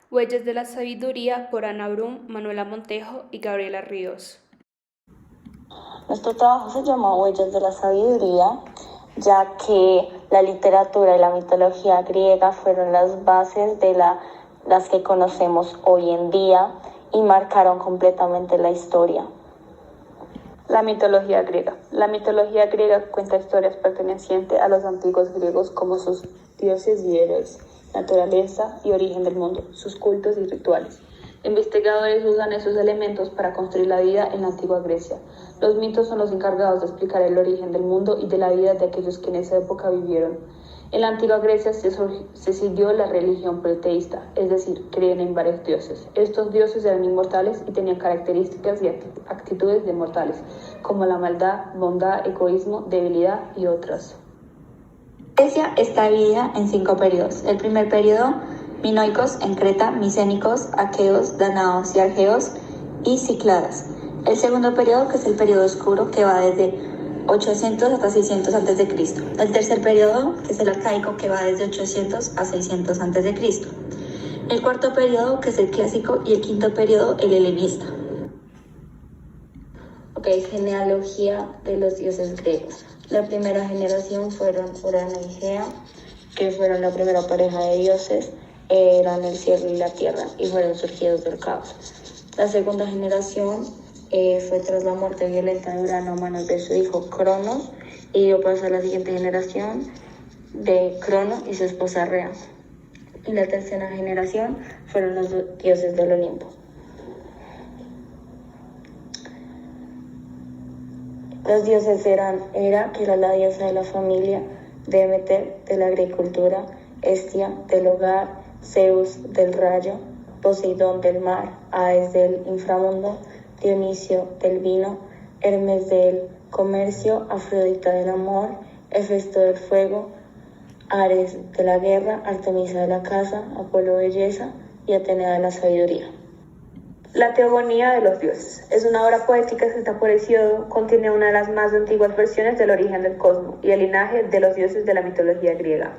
Huellas de la Sabiduría por Ana Brum, Manuela Montejo y Gabriela Ríos. Nuestro trabajo se llama Huellas de la Sabiduría, ya que la literatura y la mitología griega fueron las bases de las que conocemos hoy en día y marcaron completamente la historia. La mitología griega. La mitología griega cuenta historias pertenecientes a los antiguos griegos como sus dioses y héroes, naturaleza y origen del mundo, sus cultos y rituales. Investigadores usan esos elementos para construir la vida en la antigua Grecia. Los mitos son los encargados de explicar el origen del mundo y de la vida de aquellos que en esa época vivieron. En la antigua Grecia se siguió la religión politeísta, es decir, creían en varios dioses. Estos dioses eran inmortales y tenían características y actitudes de mortales, como la maldad, bondad, egoísmo, debilidad y otras. Grecia está dividida en 5 periodos. El primer periodo, minoicos en Creta, micénicos, aqueos, danaos y argeos y cícladas. El segundo periodo, que es el periodo oscuro, que va desde 800 hasta 600 a.C. El tercer periodo, que es el arcaico, que va desde 800 a 600 a.C. El cuarto periodo, que es el clásico, y el quinto periodo, el helenista. Genealogía de los dioses griegos. La primera generación fueron Urano y Gea, que fueron la primera pareja de dioses, eran el cielo y la tierra y fueron surgidos del caos. La segunda generación fue tras la muerte violenta de Urano a manos de su hijo Cronos y dio paso a la siguiente generación de Crono y su esposa Rea. Y la tercera generación fueron los dioses del Olimpo. Los dioses eran Hera, que era la diosa de la familia, Demeter, de la agricultura, Hestia, del hogar, Zeus, del rayo, Poseidón, del mar, Aes, del inframundo, Dionisio, del vino, Hermes, del comercio, Afrodita, del amor, Hefesto, del fuego, Ares, de la guerra, Artemisa, de la caza, Apolo, belleza y Atenea, de la sabiduría. La Teogonía de los dioses es una obra poética escrita por Hesíodo, contiene una de las más antiguas versiones del origen del cosmos y el linaje de los dioses de la mitología griega.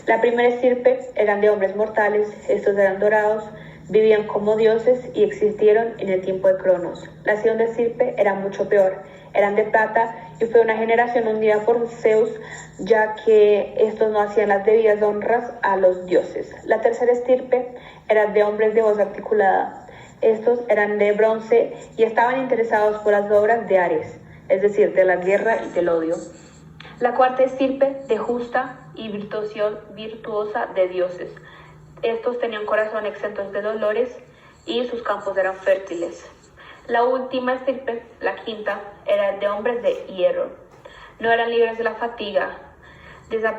La primera estirpe eran de hombres mortales, estos eran dorados, vivían como dioses y existieron en el tiempo de Cronos. La segunda estirpe era mucho peor, eran de plata y fue una generación hundida por Zeus, ya que estos no hacían las debidas honras a los dioses. La tercera estirpe era de hombres de voz articulada. Estos eran de bronce y estaban interesados por las obras de Ares, es decir, de la guerra y del odio. La cuarta estirpe, de justa y virtuosa de dioses. Estos tenían corazón exentos de dolores y sus campos eran fértiles. La última estirpe, la quinta, era de hombres de hierro. No eran libres de la fatiga,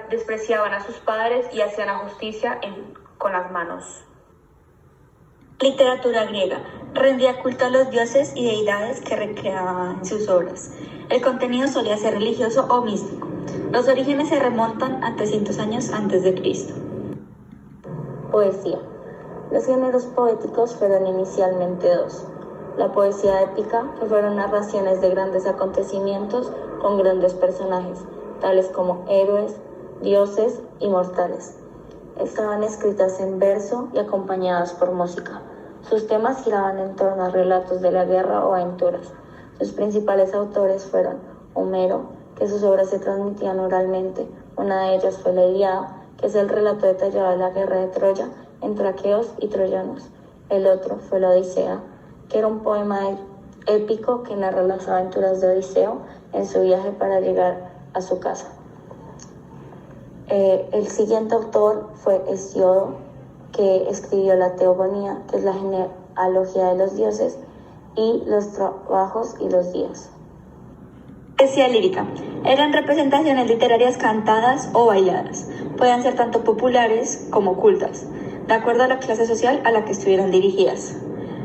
despreciaban a sus padres y hacían la justicia con las manos. Literatura griega. Rendía culto a los dioses y deidades que recreaban en sus obras. El contenido solía ser religioso o místico. Los orígenes se remontan a 300 años antes de Cristo. Poesía. Los géneros poéticos fueron inicialmente 2. La poesía épica, que fueron narraciones de grandes acontecimientos con grandes personajes, tales como héroes, dioses y mortales. Estaban escritas en verso y acompañadas por música. Sus temas giraban en torno a relatos de la guerra o aventuras. Sus principales autores fueron Homero, que sus obras se transmitían oralmente. Una de ellas fue la Ilíada, que es el relato detallado de la guerra de Troya entre aqueos y troyanos. El otro fue la Odisea, que era un poema épico que narra las aventuras de Odiseo en su viaje para llegar a su casa. El siguiente autor fue Hesíodo, que escribió la Teogonía, que es la genealogía de los dioses, y los trabajos y los días. Poesía lírica. Eran representaciones literarias cantadas o bailadas. Podían ser tanto populares como cultas, de acuerdo a la clase social a la que estuvieran dirigidas.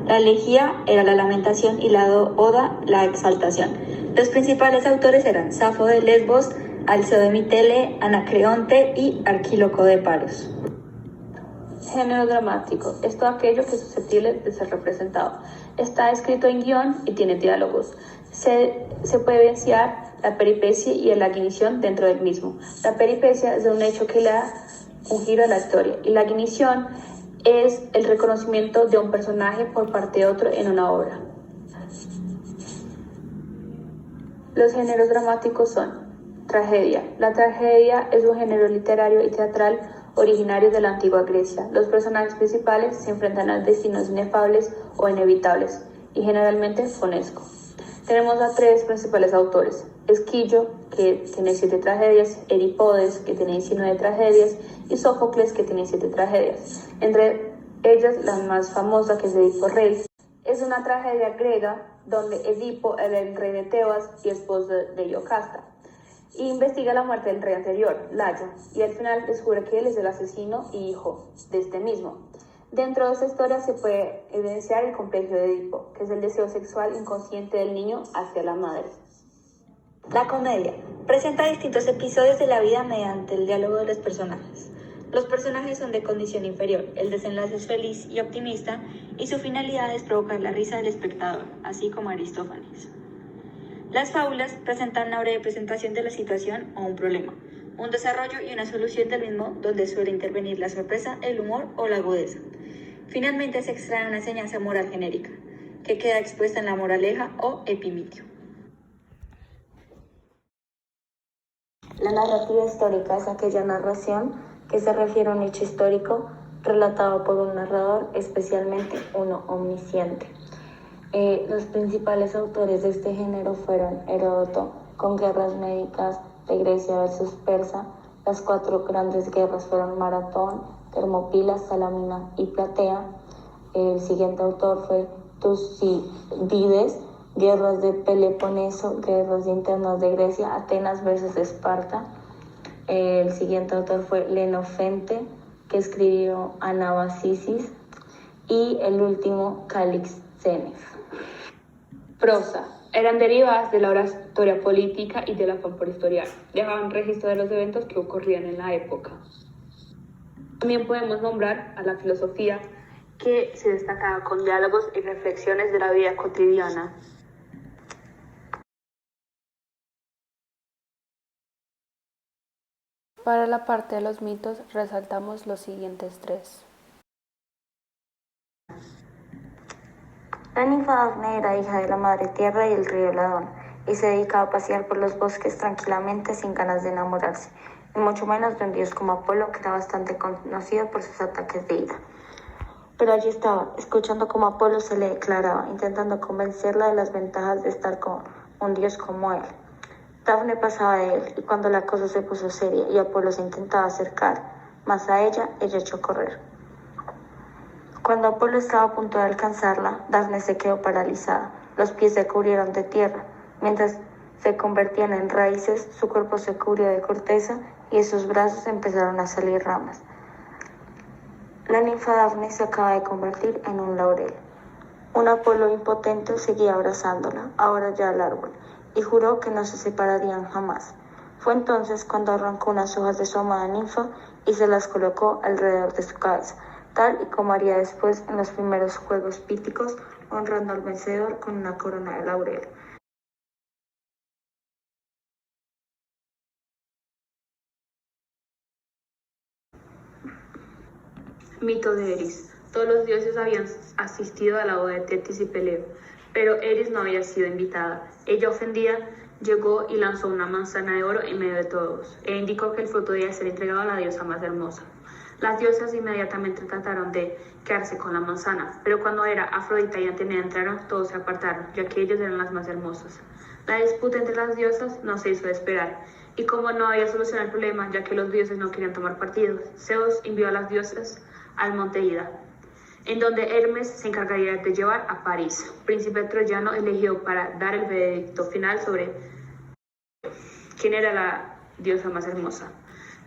La elegía era la lamentación y la oda la exaltación. Los principales autores eran Safo de Lesbos, Alceo de Mitele, Anacreonte y Arquíloco de Paros. Género dramático es todo aquello que es susceptible de ser representado. Está escrito en guión y tiene diálogos. Se puede evidenciar la peripecia y la guinición dentro del mismo. La peripecia es de un hecho que le da un giro a la historia y la guinición es el reconocimiento de un personaje por parte de otro en una obra. Los géneros dramáticos son tragedia. La tragedia es un género literario y teatral originario de la antigua Grecia. Los personajes principales se enfrentan a destinos inefables o inevitables y generalmente funesco. Tenemos a tres principales autores: Esquilo, que tiene 7 tragedias, Edipodes, que tiene 19 tragedias, y Sófocles, que tiene 7 tragedias. Entre ellas, la más famosa, que es Edipo Rey, es una tragedia griega donde Edipo era el rey de Tebas y esposo de Yocasta, y investiga la muerte del rey anterior, Layo, y al final descubre que él es el asesino y hijo de este mismo. Dentro de esta historia se puede evidenciar el complejo de Edipo, que es el deseo sexual inconsciente del niño hacia la madre. La comedia presenta distintos episodios de la vida mediante el diálogo de los personajes. Los personajes son de condición inferior, el desenlace es feliz y optimista, y su finalidad es provocar la risa del espectador, así como Aristófanes. Las fábulas presentan una breve presentación de la situación o un problema, un desarrollo y una solución del mismo, donde suele intervenir la sorpresa, el humor o la agudeza. Finalmente se extrae una enseñanza moral genérica, que queda expuesta en la moraleja o epimitio. La narrativa histórica es aquella narración que se refiere a un hecho histórico relatado por un narrador, especialmente uno omnisciente. Los principales autores de este género fueron Heródoto, con Guerras Médicas de Grecia versus Persa. Las 4 grandes guerras fueron Maratón, Termópilas, Salamina y Platea. El siguiente autor fue Tucídides, Guerras de Peloponeso, Guerras internas de Grecia, Atenas versus Esparta. El siguiente autor fue Lenofente, que escribió Anabasis, y el último Calixenef. Prosa. Eran derivadas de la oratoria política y del afán por historiar. Dejaban registro de los eventos que ocurrían en la época. También podemos nombrar a la filosofía, que se destacaba con diálogos y reflexiones de la vida cotidiana. Para la parte de los mitos resaltamos los siguientes 3. La ninfa Dafne era hija de la madre tierra y el río Ladón, y se dedicaba a pasear por los bosques tranquilamente sin ganas de enamorarse, y mucho menos de un dios como Apolo, que era bastante conocido por sus ataques de ira. Pero allí estaba, escuchando cómo Apolo se le declaraba, intentando convencerla de las ventajas de estar con un dios como él. Dafne pasaba de él, y cuando la cosa se puso seria y Apolo se intentaba acercar más a ella echó a correr. Cuando Apolo estaba a punto de alcanzarla, Dafne se quedó paralizada. Los pies se cubrieron de tierra. Mientras se convertían en raíces, su cuerpo se cubrió de corteza y de sus brazos empezaron a salir ramas. La ninfa Dafne se acaba de convertir en un laurel. Un Apolo impotente seguía abrazándola, ahora ya al árbol, y juró que no se separarían jamás. Fue entonces cuando arrancó unas hojas de su amada ninfa y se las colocó alrededor de su cabeza, tal y como haría después en los primeros juegos píticos, honrando al vencedor con una corona de laurel. Mito de Eris. Todos los dioses habían asistido a la boda de Tetis y Peleo, pero Eris no había sido invitada. Ella, ofendida, llegó y lanzó una manzana de oro en medio de todos, e indicó que el fruto debía ser entregado a la diosa más hermosa. Las diosas inmediatamente trataron de quedarse con la manzana, pero cuando era Afrodita y Atenea entraron, todos se apartaron, ya que ellos eran las más hermosas. La disputa entre las diosas no se hizo de esperar, y como no había solución al problema, ya que los dioses no querían tomar partido, Zeus envió a las diosas al monte Ida, en donde Hermes se encargaría de llevar a París, príncipe troyano elegido para dar el veredicto final sobre quién era la diosa más hermosa.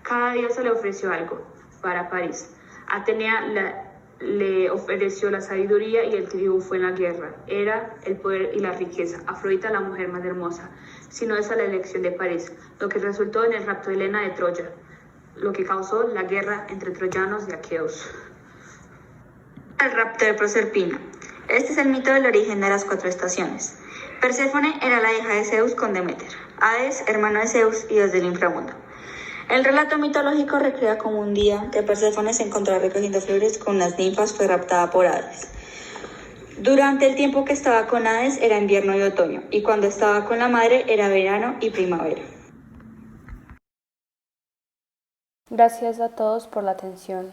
Cada diosa le ofreció algo para París. Atenea le ofreció la sabiduría y el triunfo en la guerra, era el poder y la riqueza. Afrodita, la mujer más hermosa, sino esa la elección de París, lo que resultó en el rapto de Helena de Troya, lo que causó la guerra entre troyanos y aqueos. El rapto de Proserpina. Este es el mito del origen de las 4 estaciones. Perséfone era la hija de Zeus con Demeter, Hades, hermano de Zeus y dios del inframundo. El relato mitológico recrea como un día que Perséfone se encontraba recogiendo flores con unas ninfas, fue raptada por Hades. Durante el tiempo que estaba con Hades era invierno y otoño, y cuando estaba con la madre era verano y primavera. Gracias a todos por la atención.